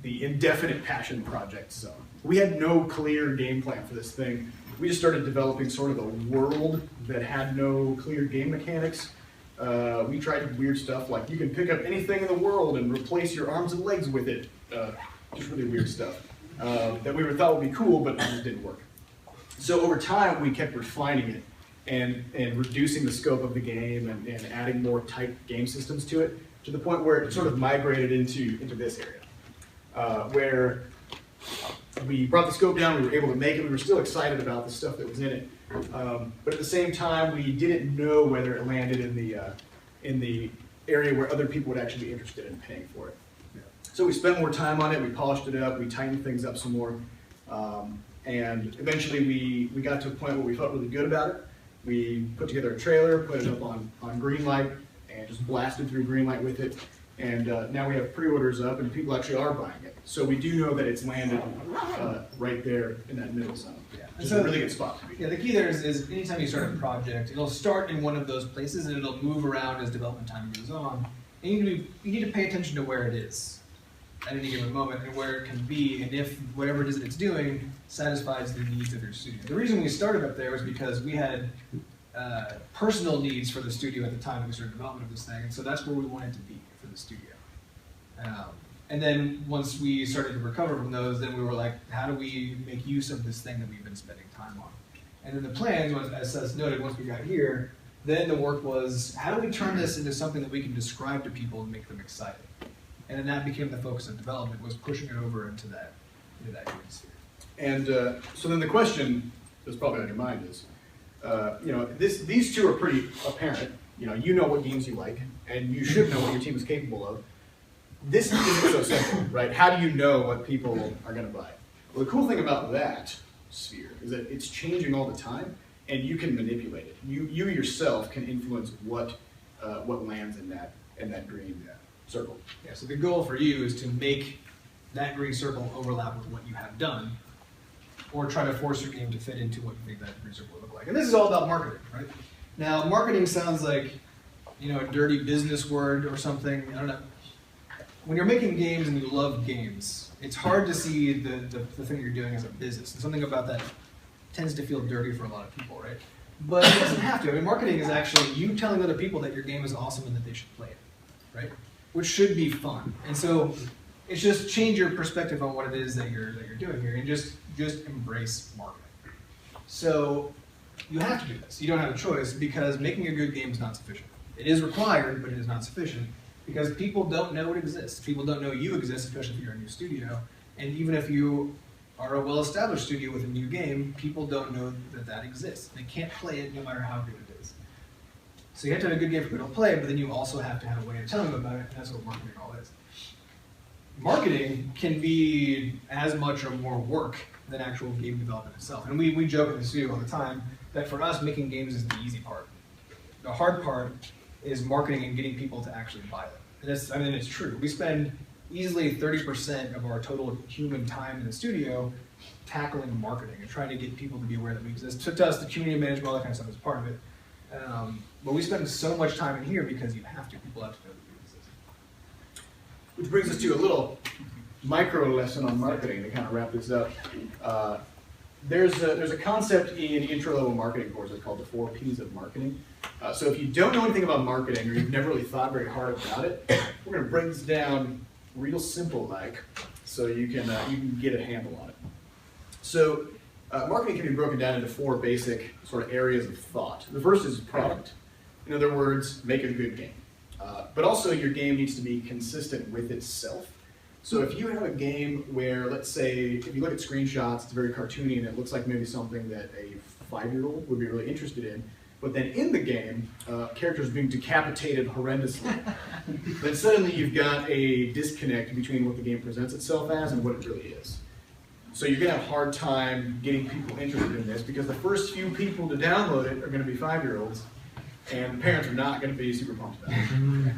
Speaker 2: the indefinite passion project zone. We had no clear game plan for this thing. We just started developing sort of a world that had no clear game mechanics. We tried weird stuff like you can pick up anything in the world and replace your arms and legs with it. Just really weird stuff that we thought would be cool, but it just didn't work. So over time, we kept refining it and reducing the scope of the game and adding more tight game systems to it, to the point where it sort of migrated into this area, where we brought the scope down, we were able to make it, we were still excited about the stuff that was in it, but at the same time, we didn't know whether it landed in the area where other people would actually be interested in paying for it. So we spent more time on it, we polished it up, we tightened things up some more, and eventually we got to a point where we felt really good about it. We put together a trailer, put it up on Greenlight, and just blasted through Greenlight with it. And now we have pre-orders up, and people actually are buying it. So we do know that it's landed right there in that middle zone.
Speaker 1: Yeah.
Speaker 2: It's a really good spot to be.
Speaker 1: Yeah, the key there is anytime you start a project, it'll start in one of those places, and it'll move around as development time goes on. And you need to pay attention to where it is at any given moment and where it can be, and if whatever it is that it's doing satisfies the needs of your studio. The reason we started up there was because we had personal needs for the studio at the time that we started development of this thing, and so that's where we wanted to be for the studio. And then once we started to recover from those, then we were like, how do we make use of this thing that we've been spending time on? And then the plans was, as Seth noted, once we got here, then the work was, how do we turn this into something that we can describe to people and make them excited? And then that became the focus of development, was pushing it over into that green sphere.
Speaker 2: And so then the question that's probably on your mind is, these two are pretty apparent. You know what games you like, and you should know what your team is capable of. This isn't so simple, right? How do you know what people are going to buy? Well, the cool thing about that sphere is that it's changing all the time, and you can manipulate it. You yourself can influence what lands in that green circle.
Speaker 1: Yeah. So the goal for you is to make that green circle overlap with what you have done, or try to force your game to fit into what you think that green circle will look like. And this is all about marketing, right? Now, marketing sounds like, a dirty business word or something. I don't know. When you're making games and you love games, it's hard to see the thing you're doing as a business. And something about that tends to feel dirty for a lot of people, right? But it doesn't have to. I mean, marketing is actually you telling other people that your game is awesome and that they should play it, right? Which should be fun. And so it's just change your perspective on what it is that you're doing here, and just embrace marketing. So you have to do this. You don't have a choice, because making a good game is not sufficient. It is required, but it is not sufficient, because people don't know it exists. People don't know you exist, especially if you're a new studio. And even if you are a well-established studio with a new game, people don't know that exists. They can't play it no matter how good it is. So you have to have a good game for people to play, but then you also have to have a way of telling them about it, and that's what marketing all is. Marketing can be as much or more work than actual game development itself. And we joke in the studio all the time that for us, making games is the easy part. The hard part is marketing and getting people to actually buy them. And it's true. We spend easily 30% of our total human time in the studio tackling marketing and trying to get people to be aware that we exist. To us, the community management, all that kind of stuff is part of it. But we spend so much time in here because you have to. People have to know that we exist.
Speaker 2: Which brings us to a little micro lesson on marketing to kind of wrap this up. There's a concept in intro-level marketing courses called the 4 Ps of marketing. So if you don't know anything about marketing, or you've never really thought very hard about it, we're going to break this down real simple like, so you can get a handle on it. So marketing can be broken down into 4 basic sort of areas of thought. The first is product. In other words, make a good game. But also your game needs to be consistent with itself. So if you have a game where, let's say, if you look at screenshots, it's very cartoony and it looks like maybe something that a 5-year-old would be really interested in, but then in the game, characters being decapitated horrendously, then suddenly you've got a disconnect between what the game presents itself as and what it really is. So you're going to have a hard time getting people interested in this, because the first few people to download it are going to be 5-year-olds, and the parents are not going to be super pumped about it.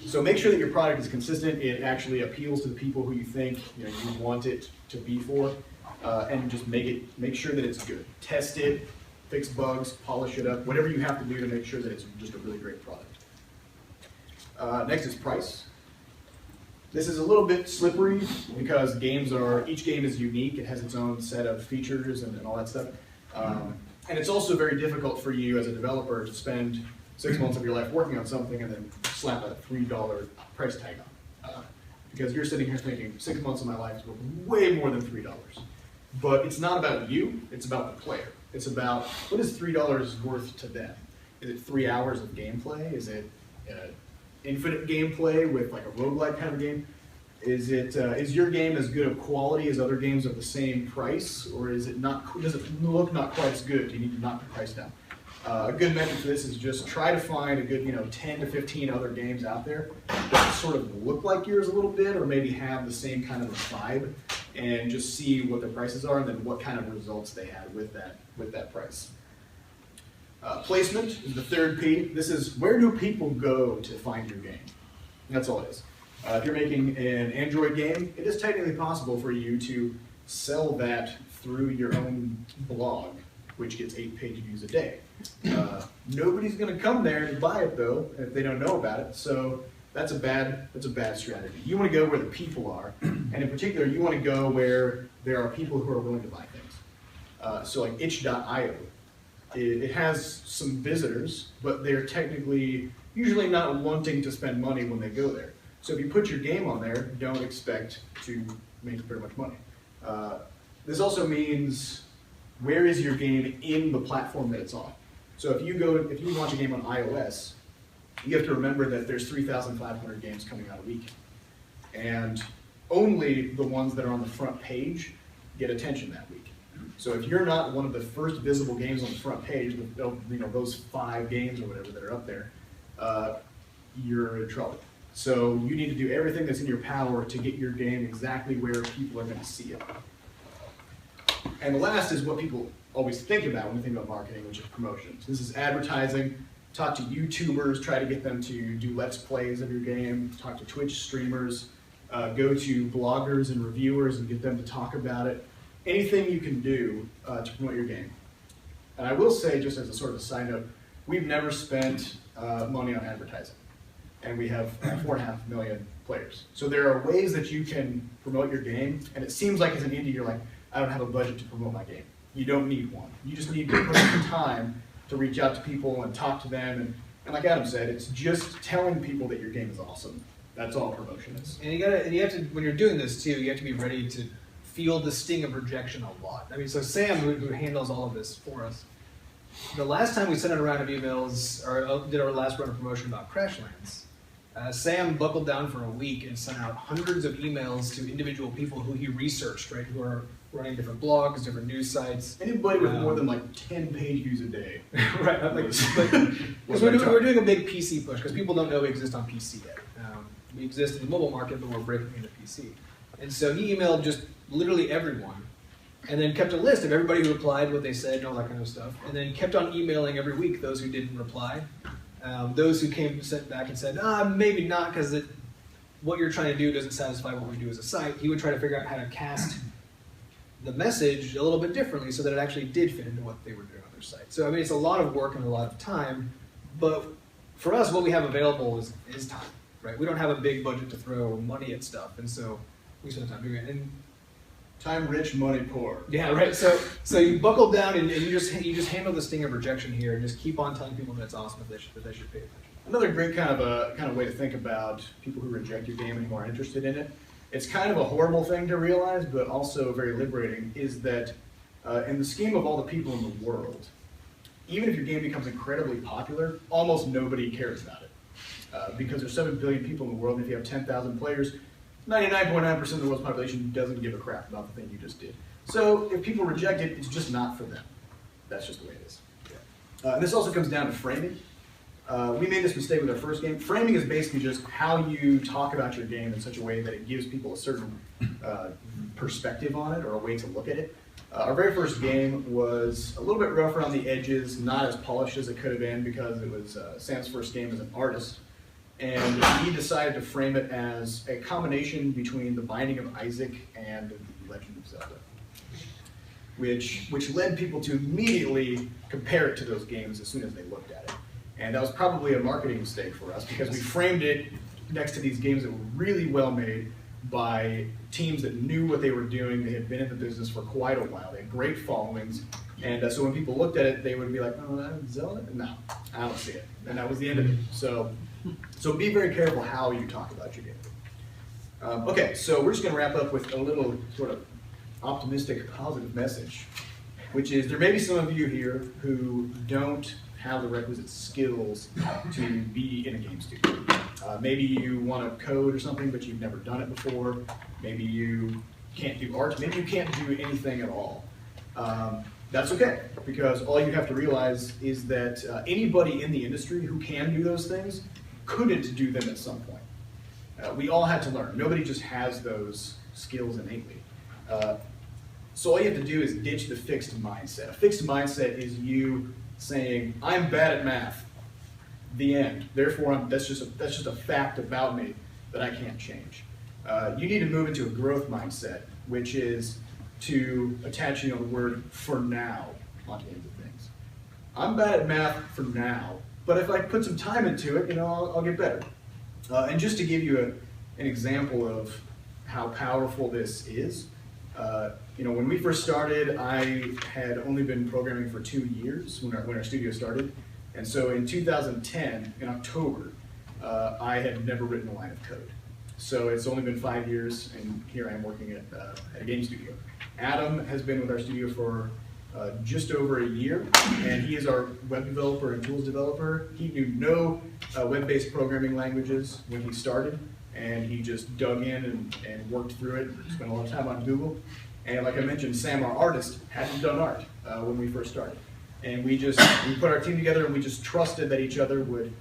Speaker 2: So make sure that your product is consistent. It actually appeals to the people who you think you want it to be for, and just make sure that it's good. Test it, fix bugs, polish it up, whatever you have to do to make sure that it's just a really great product. Next is price. This is a little bit slippery because each game is unique. It has its own set of features and all that stuff. And it's also very difficult for you as a developer to spend 6 months of your life working on something and then slap a $3 price tag on. Because you're sitting here thinking, 6 months of my life is worth way more than $3. But it's not about you, it's about the player. It's about, what is $3 worth to them? Is it 3 hours of gameplay? Is it infinite gameplay with like a roguelike kind of game? Is your game as good of quality as other games of the same price, or is it not? Does it look not quite as good? Do you need to knock the price down? A good metric for this is just try to find a good 10 to 15 other games out there that sort of look like yours a little bit, or maybe have the same kind of a vibe, and just see what their prices are and then what kind of results they had with that price. Placement is the third P. This is where do people go to find your game? That's all it is. If you're making an Android game, it is technically possible for you to sell that through your own blog, which gets 8-page views a day. Nobody's going to come there to buy it though if they don't know about it. So that's a bad strategy. You want to go where the people are, and in particular, you want to go where there are people who are willing to buy things. So like itch.io. It has some visitors, but they're technically usually not wanting to spend money when they go there. So if you put your game on there, don't expect to make very much money. This also means where is your game in the platform that it's on. So if you launch a game on iOS, you have to remember that there's 3,500 games coming out a week, and only the ones that are on the front page get attention that week. So if you're not one of the first visible games on the front page, those 5 games or whatever that are up there, you're in trouble. So you need to do everything that's in your power to get your game exactly where people are going to see it. And the last is what people always think about when they think about marketing, which is promotions. This is advertising. Talk to YouTubers, try to get them to do Let's Plays of your game. Talk to Twitch streamers. Go to bloggers and reviewers and get them to talk about it. Anything you can do to promote your game. And I will say, just as a sort of a side note, we've never spent money on advertising. And we have 4.5 million players. So there are ways that you can promote your game, and it seems like as an indie, you're like, I don't have a budget to promote my game. You don't need one. You just need to put in the time to reach out to people and talk to them. And like Adam said, it's just telling people that your game is awesome. That's all promotion is.
Speaker 1: And you have to, when you're doing this too, you have to be ready to feel the sting of rejection a lot. I mean, so Sam, who handles all of this for us, the last time we sent out a round of emails, or did our last round of promotion about Crashlands, Sam buckled down for a week and sent out hundreds of emails to individual people who he researched, right, who are running different blogs, different news sites.
Speaker 2: Anybody with more than like 10 page views a day.
Speaker 1: Right, because we're doing a big PC push, because people don't know we exist on PC yet. We exist in the mobile market, but we're breaking into PC. And so he emailed just literally everyone, and then kept a list of everybody who replied, what they said, and all that kind of stuff. And then kept on emailing every week those who didn't reply. Those who sent back and said, maybe not, because what you're trying to do doesn't satisfy what we do as a site. He would try to figure out how to cast the message a little bit differently so that it actually did fit into what they were doing on their site. So I mean, it's a lot of work and a lot of time, but for us, what we have available is time, right? We don't have a big budget to throw money at stuff, and so we spend time doing it. And
Speaker 2: time rich, money poor.
Speaker 1: Yeah, right. So you buckle down and you just handle the sting of rejection here, and just keep on telling people that it's awesome, that they should pay attention.
Speaker 2: Another great kind of way to think about people who reject your game and who are interested in it. It's kind of a horrible thing to realize, but also very liberating, is that in the scheme of all the people in the world, even if your game becomes incredibly popular, almost nobody cares about it. Because there's 7 billion people in the world, and if you have 10,000 players, 99.9% of the world's population doesn't give a crap about the thing you just did. So if people reject it, it's just not for them. That's just the way it is. And this also comes down to framing. We made this mistake with our first game. Framing is basically just how you talk about your game in such a way that it gives people a certain perspective on it, or a way to look at it. Our very first game was a little bit rough around the edges, not as polished as it could have been, because it was Sam's first game as an artist. And he decided to frame it as a combination between The Binding of Isaac and The Legend of Zelda, which led people to immediately compare it to those games as soon as they looked at it. And that was probably a marketing mistake for us, because we framed it next to these games that were really well made by teams that knew what they were doing. They had been in the business for quite a while. They had great followings. And so when people looked at it, they would be like, oh, that's Zelda? No, I don't see it. And that was the end of it. So be very careful how you talk about your game. Okay, so we're just going to wrap up with a little sort of optimistic, positive message, which is there may be some of you here who don't have the requisite skills to be in a game studio. Maybe you want to code or something, but you've never done it before. Maybe you can't do art. Maybe you can't do anything at all. That's okay, because all you have to realize is that anybody in the industry who can do those things couldn't do them at some point. We all had to learn. Nobody just has those skills innately. So all you have to do is ditch the fixed mindset. A fixed mindset is you saying, I'm bad at math. The end. Therefore, that's just a fact about me that I can't change. You need to move into a growth mindset, which is to attach the word "for now" onto the end of things. I'm bad at math for now, but if I put some time into it, I'll get better. And just to give you an example of how powerful this is, when we first started, I had only been programming for 2 years when our studio started. And so in 2010, in October, I had never written a line of code. So it's only been 5 years, and here I am working at a game studio. Adam has been with our studio for just over a year, and he is our web developer and tools developer. He knew no web-based programming languages when he started, and he just dug in and worked through it, spent a lot of time on Google. And like I mentioned, Sam, our artist, hadn't done art when we first started. And we put our team together, and we just trusted that each other would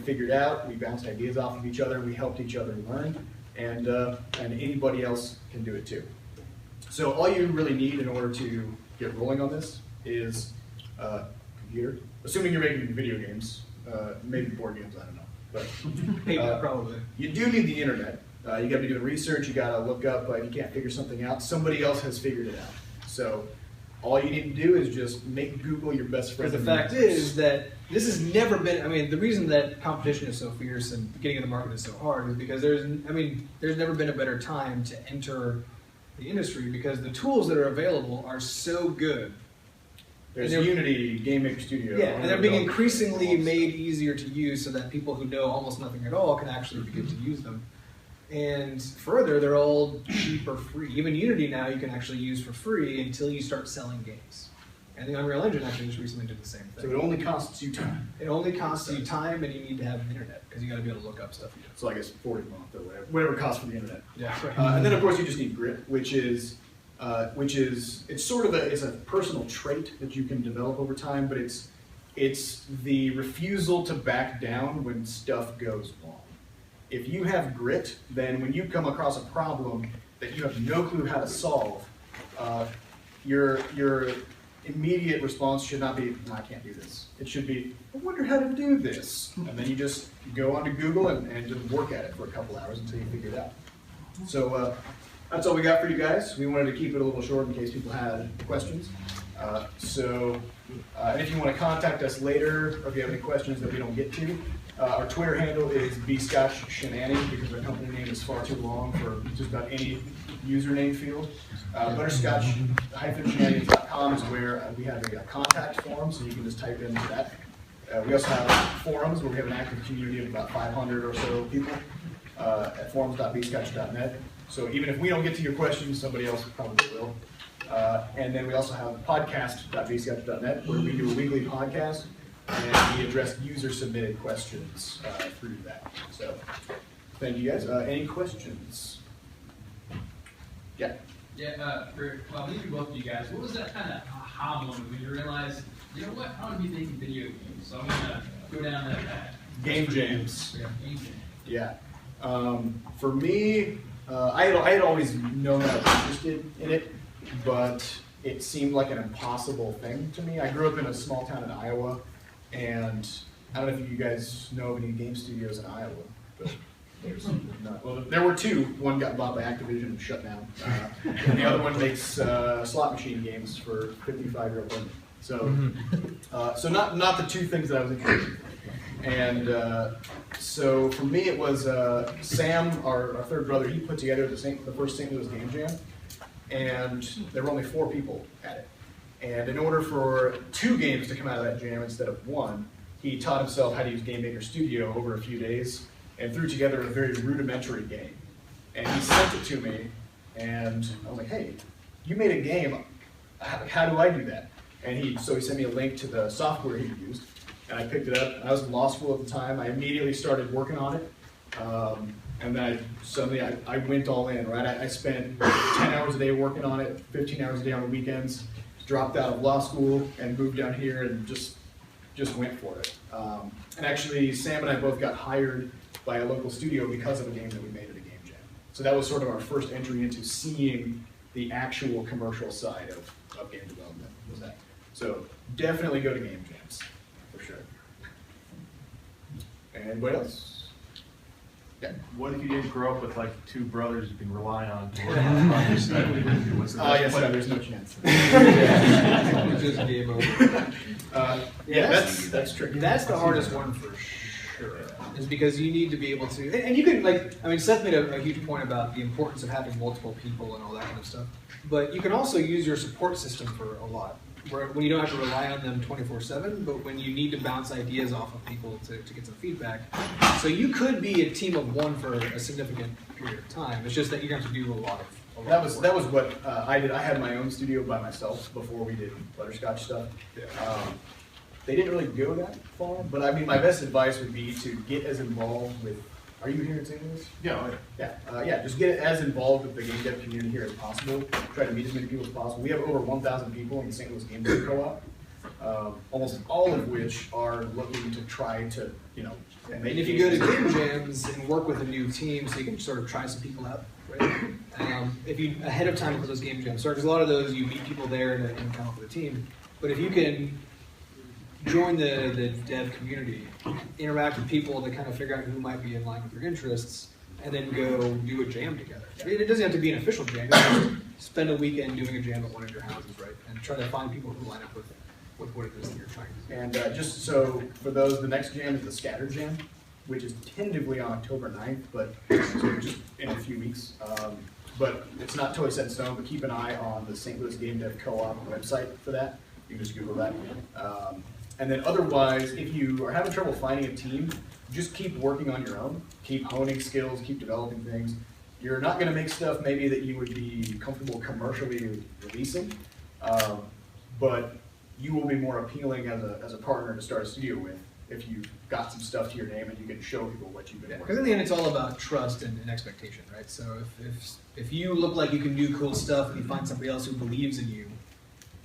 Speaker 2: figure it out. We bounced ideas off of each other, we helped each other learn, and anybody else can do it too. So all you really need in order to get rolling on this is a computer. Assuming you're making video games, maybe board games, I don't know. But
Speaker 1: probably.
Speaker 2: You do need the internet. You got to be doing research. You got to look up. If you can't figure something out, somebody else has figured it out. So all you need to do is just make Google your best friend.
Speaker 1: Because the fact is that this has never been. I mean, the reason that competition is so fierce and getting in the market is so hard is because there's never been a better time to enter the industry because the tools that are available are so good.
Speaker 2: There's Unity, Game Maker Studio.
Speaker 1: Yeah, and they're being increasingly made easier to use so that people who know almost nothing at all can actually begin to use them. And further, they're all cheap or free. Even Unity now you can actually use for free until you start selling games. And the Unreal Engine actually just recently did the same thing.
Speaker 2: So it only costs you time.
Speaker 1: It only costs you time, and you need to have internet because you got to be able to look up stuff.
Speaker 2: So I guess $40 a month or whatever it costs for the internet.
Speaker 1: Yeah. Right.
Speaker 2: And then of course you just need grit, which is it's sort of it's a personal trait that you can develop over time, but it's the refusal to back down when stuff goes wrong. If you have grit, then when you come across a problem that you have no clue how to solve, your immediate response should not be, no, I can't do this. It should be, I wonder how to do this. And then you just go onto Google and just work at it for a couple hours until you figure it out. So that's all we got for you guys. We wanted to keep it a little short in case people had questions. And if you want to contact us later, or if you have any questions that we don't get to, our Twitter handle is Butterscotch Shenanigans because our company name is far too long for just about any username field. Butterscotch-shenanigans.com is where we have a contact form, so you can just type in that. We also have forums where we have an active community of about 500 or so people at forums.bscotch.net. So even if we don't get to your questions, somebody else probably will. And then we also have podcast.bscotch.net where we do a weekly podcast and we address user-submitted questions through that. So thank you guys. Any questions? Yeah.
Speaker 3: Yeah, well, maybe both of you guys, what was that kind of aha moment when you realized, you know what, I want to be making video games, so I'm going to go down that path?
Speaker 2: Game jams.
Speaker 3: Yeah. Game jam.
Speaker 2: Yeah. For me, I had always known I was interested in it, but it seemed like an impossible thing to me. I grew up in a small town in Iowa, and I don't know if you guys know of any game studios in Iowa, but there's not. Well, there were two. One got bought by Activision and shut down, and the other one makes slot machine games for 55-year-old women. So, so not the two things that I was interested in. And so for me, it was Sam, our third brother. He put together the first St. Louis Game Jam, and there were only 4 people at it. And in order for 2 games to come out of that jam instead of 1, he taught himself how to use Game Maker Studio over a few days and threw together a very rudimentary game. And he sent it to me, and I was like, hey, you made a game. How do I do that? And so he sent me a link to the software he used, and I picked it up. And I was in law school at the time. I immediately started working on it. And then suddenly I went all in, right? I spent 10 hours a day working on it, 15 hours a day on the weekends, dropped out of law school and moved down here and just went for it. And actually, Sam and I both got hired by a local studio because of a game that we made at a game jam. So that was sort of our first entry into seeing the actual commercial side of game development, was that. So definitely go to game jams, for sure. Anybody else? Yeah.
Speaker 4: What if you didn't grow up with like 2 brothers you can rely on to work on your study? What's the best
Speaker 2: Yes,
Speaker 4: plan?
Speaker 2: there's no chance.
Speaker 1: Just game over.
Speaker 2: That's tricky.
Speaker 1: That's the hardest one for sure. Is because you need to be able to, and you can Seth made a huge point about the importance of having multiple people and all that kind of stuff. But you can also use your support system for a lot, when you don't have to rely on them 24/7, but when you need to bounce ideas off of people to get some feedback. So you could be a team of 1 for a significant period of time. It's just that you're going to have to do a lot of
Speaker 2: That was what I did. I had my own studio by myself before we did Butterscotch stuff. They didn't really go that far, but I mean, my best advice would be to get as involved with. Are you here in St. Louis?
Speaker 4: Yeah.
Speaker 2: Just get as involved with the game dev community here as possible. Try to meet as many people as possible. We have over 1,000 people in the St. Louis Game Dev Co-op, almost all of which are looking to try to,
Speaker 1: And if you go to game jams and work with a new team, so you can sort of try some people out, right? If you ahead of time for those game jams, because a lot of those you meet people there and come up with a team. But if you can join the dev community, interact with people to kind of figure out who might be in line with your interests, and then go do a jam together. It doesn't have to be an official jam. Just spend a weekend doing a jam at one of your houses, right? And try to find people who line up with what it is that you're trying to do.
Speaker 2: And just so for those, the next jam is the Scatter Jam, which is tentatively on October 9th, but so just in a few weeks. But it's not totally set in stone, but keep an eye on the St. Louis Game Dev Co-op website for that. You can just Google that. And then otherwise, if you are having trouble finding a team, just keep working on your own. Keep honing skills, keep developing things. You're not going to make stuff maybe that you would be comfortable commercially releasing, but you will be more appealing as a partner to start a studio with if you've got some stuff to your name and you can show people what you've been working on.
Speaker 1: Because in the end, it's all about trust and expectation, right? So if you look like you can do cool stuff and you find somebody else who believes in you,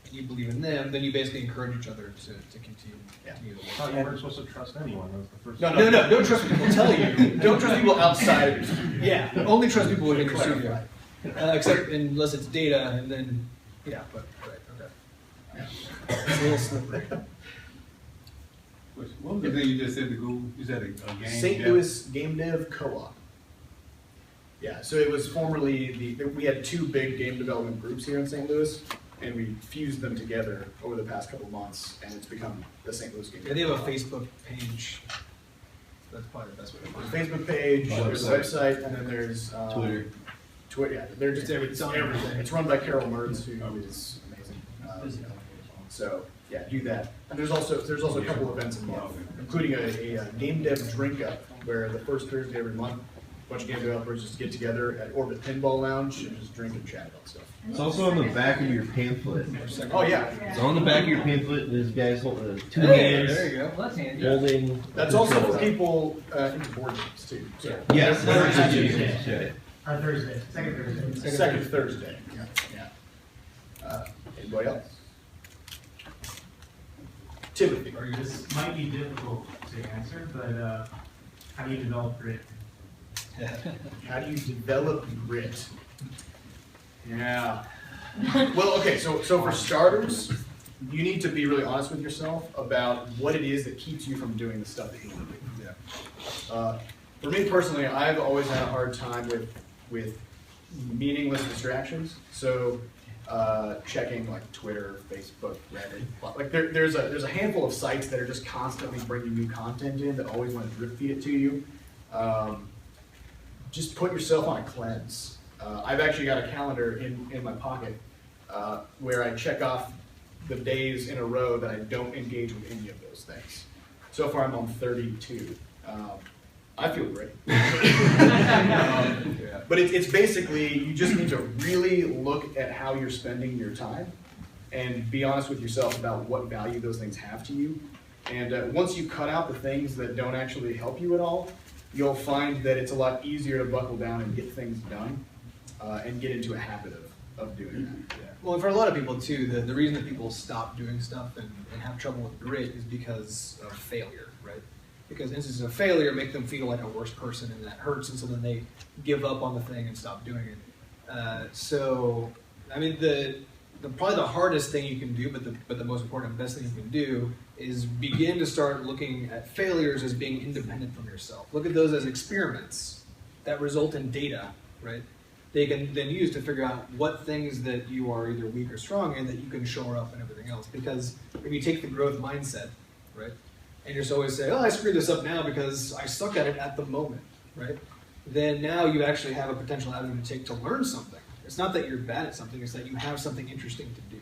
Speaker 1: and you believe in them, then you basically encourage each other to continue the work.
Speaker 4: Oh, you weren't supposed to trust anyone. That was the first.
Speaker 2: No,
Speaker 1: Don't trust what people tell you.
Speaker 2: Don't trust people outside of your studio.
Speaker 1: Yeah, only trust people within your studio. Except unless it's data, and then, but, right, okay. Yeah. It's a little slippery.
Speaker 5: What was the thing you just said to Google? You said a game?
Speaker 2: St. Louis Game Dev Co-op. Yeah, so it was formerly, we had 2 big game development groups here in St. Louis, and we fused them together over the past couple months, and it's become the St. Louis Game Dev.
Speaker 1: They have a Facebook page. That's probably the best way to find it.
Speaker 2: Facebook page, there's a website, and then there's Twitter. Yeah, they're just
Speaker 1: It's everything.
Speaker 2: It's run by Carol Mertz, who is amazing. So yeah, do that. And there's also a couple events involved, including a game dev drink up, where the first Thursday every month, a bunch of game developers just get together at Orbit Pinball Lounge and just drink and chat about stuff.
Speaker 6: It's also on the back of your pamphlet.
Speaker 2: Oh yeah,
Speaker 6: It's on the back of your pamphlet. There's guys holding 2
Speaker 1: Hey,
Speaker 6: hands,
Speaker 1: there you go.
Speaker 7: Well, that's handy.
Speaker 6: holding.
Speaker 2: that's also for people into board games too. So
Speaker 6: Yes,
Speaker 2: There's-
Speaker 6: Thursday.
Speaker 7: Thursday, second Thursday.
Speaker 2: Second Thursday. Yeah. Anybody else? Timothy.
Speaker 7: This might be difficult to answer, but how do you develop grit?
Speaker 2: How do you develop grit? Yeah. Well, okay, so for starters, you need to be really honest with yourself about what it is that keeps you from doing the stuff that you want to do. Yeah. For me personally, I've always had a hard time with meaningless distractions. So checking like Twitter, Facebook, Reddit. Like there's a handful of sites that are just constantly bringing new content in that always want to drip feed it to you. Just put yourself on a cleanse. I've actually got a calendar in my pocket where I check off the days in a row that I don't engage with any of those things. So far I'm on 32. I feel great. But it's basically, you just need to really look at how you're spending your time and be honest with yourself about what value those things have to you. And once you cut out the things that don't actually help you at all, you'll find that it's a lot easier to buckle down and get things done and get into a habit of doing that.
Speaker 1: Yeah. Well, and for a lot of people too, the reason that people stop doing stuff and have trouble with grit is because of failure, right? Because instances of failure make them feel like a worse person, and that hurts, and so then they give up on the thing and stop doing it. So, I mean, probably the hardest thing you can do, but the most important, best thing you can do, is begin to start looking at failures as being independent from yourself. Look at those as experiments that result in data, right? They can then use to figure out what things that you are either weak or strong in that you can shore up and everything else. Because if you take the growth mindset, right, and you just always say, oh, I screwed this up now because I suck at it at the moment, right? Then now you actually have a potential avenue to take to learn something. It's not that you're bad at something, it's that you have something interesting to do.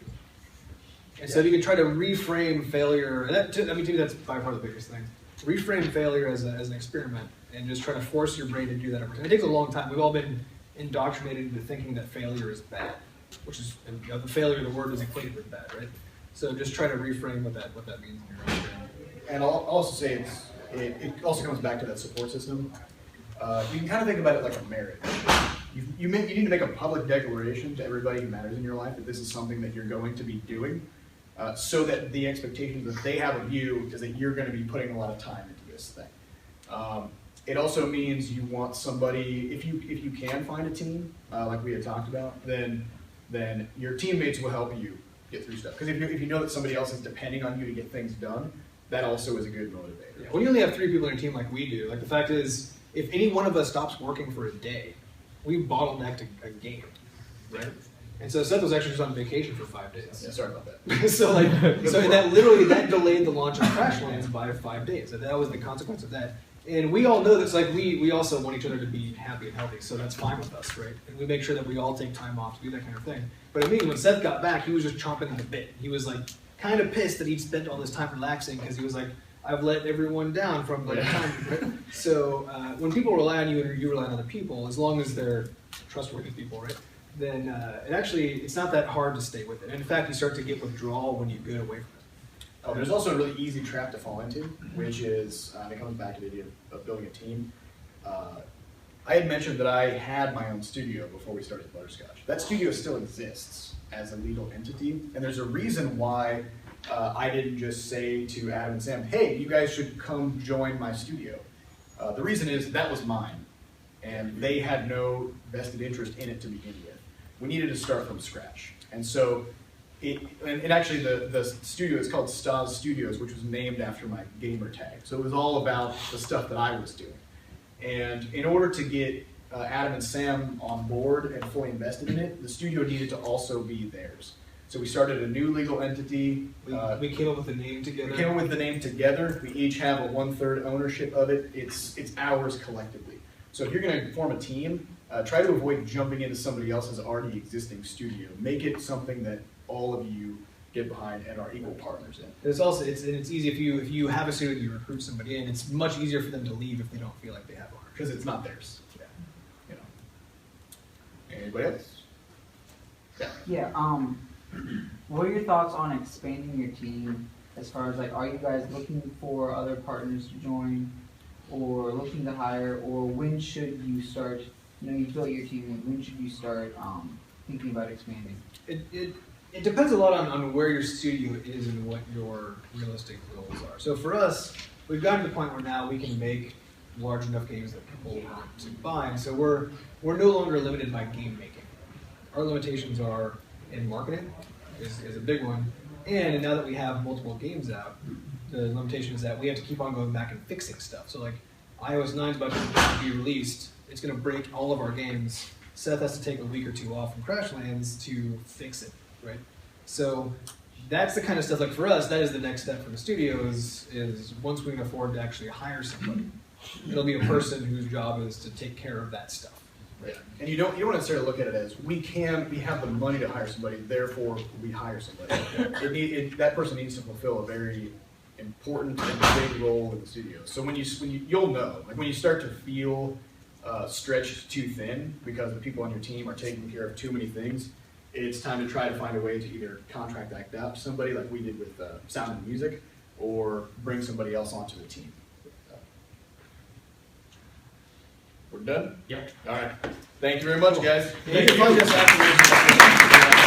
Speaker 1: And so if you can try to reframe failure, to me that's by far the biggest thing. Reframe failure as an experiment and just try to force your brain to do that every time. It takes a long time. We've all been indoctrinated into thinking that failure is bad, which is, the failure of the word is equated with bad, right? So just try to reframe what that means in your own brain.
Speaker 2: And I'll also say it also comes back to that support system. You can kind of think about it like a marriage. You need to make a public declaration to everybody who matters in your life that this is something that you're going to be doing, so that the expectations that they have of you is that you're going to be putting a lot of time into this thing. It also means you want somebody, if you can find a team, like we had talked about, then your teammates will help you get through stuff. Because if you know that somebody else is depending on you to get things done, that also is a good motivator.
Speaker 1: Yeah, when you only have 3 people in your team like we do, like the fact is, if any one of us stops working for a day, we bottlenecked a game, right? And so Seth was actually just on vacation for 5 days.
Speaker 2: Yeah, sorry about that.
Speaker 1: so that delayed the launch of Crashlands by 5 days. So that was the consequence of that. And we all know that's like we also want each other to be happy and healthy, so that's fine with us, right? And we make sure that we all take time off to do that kind of thing. But I mean, when Seth got back, he was just chomping at the bit. He was like kind of pissed that he'd spent all this time relaxing because he was like, I've let everyone down from the time. Right? So when people rely on you and you rely on other people, as long as they're trustworthy people, right? Then it's not that hard to stay with it. And in fact, you start to get withdrawal when you get away from it.
Speaker 2: Oh, there's also a really easy trap to fall into, which is, it comes back to the idea of building a team. I had mentioned that I had my own studio before we started Butterscotch. That studio still exists as a legal entity, and there's a reason why I didn't just say to Adam and Sam, hey, you guys should come join my studio. The reason is that was mine, and they had no vested interest in it to begin with. We needed to start from scratch. And so, actually the studio is called Stas Studios, which was named after my gamer tag. So it was all about the stuff that I was doing. And in order to get Adam and Sam on board and fully invested in it, the studio needed to also be theirs. So we started a new legal entity.
Speaker 1: We came up with the name together.
Speaker 2: We came up with the name together. We each have a 1/3 ownership of it. It's ours collectively. So if you're going to form a team, try to avoid jumping into somebody else's already existing studio. Make it something that all of you get behind and are equal partners in.
Speaker 1: It's also it's easy if you have a studio and you recruit somebody in. It's much easier for them to leave if they don't feel like they have ownership.
Speaker 2: Because it's not theirs. Yeah. Anybody else?
Speaker 8: Yeah. What are your thoughts on expanding your team? As far as are you guys looking for other partners to join, or looking to hire, or when should you start? You built your team. When should you start thinking about expanding?
Speaker 1: It depends a lot on where your studio is and what your realistic goals are. So for us, we've gotten to the point where now we can make large enough games that people want to buy, and so we're no longer limited by game making. Our limitations are in marketing is a big one, and now that we have multiple games out, the limitation is that we have to keep on going back and fixing stuff. So like iOS 9 is about to be released. It's going to break all of our games Seth has to take a week or two off from Crashlands to fix it, right? So that's the kind of stuff, like for us, that is the next step for the studio is once we can afford to actually hire somebody, it'll be a person whose job is to take care of that stuff.
Speaker 2: Right. And you don't necessarily look at it as we have the money to hire somebody, therefore we hire somebody. That person needs to fulfill a very important and big role in the studio. So when you'll know, like when you start to feel stretched too thin because the people on your team are taking care of too many things, it's time to try to find a way to either contract that out to somebody like we did with sound and music, or bring somebody else onto the team. We're done?
Speaker 7: Yep.
Speaker 2: All right. Thank you very much, guys.
Speaker 1: You can find us afterwards.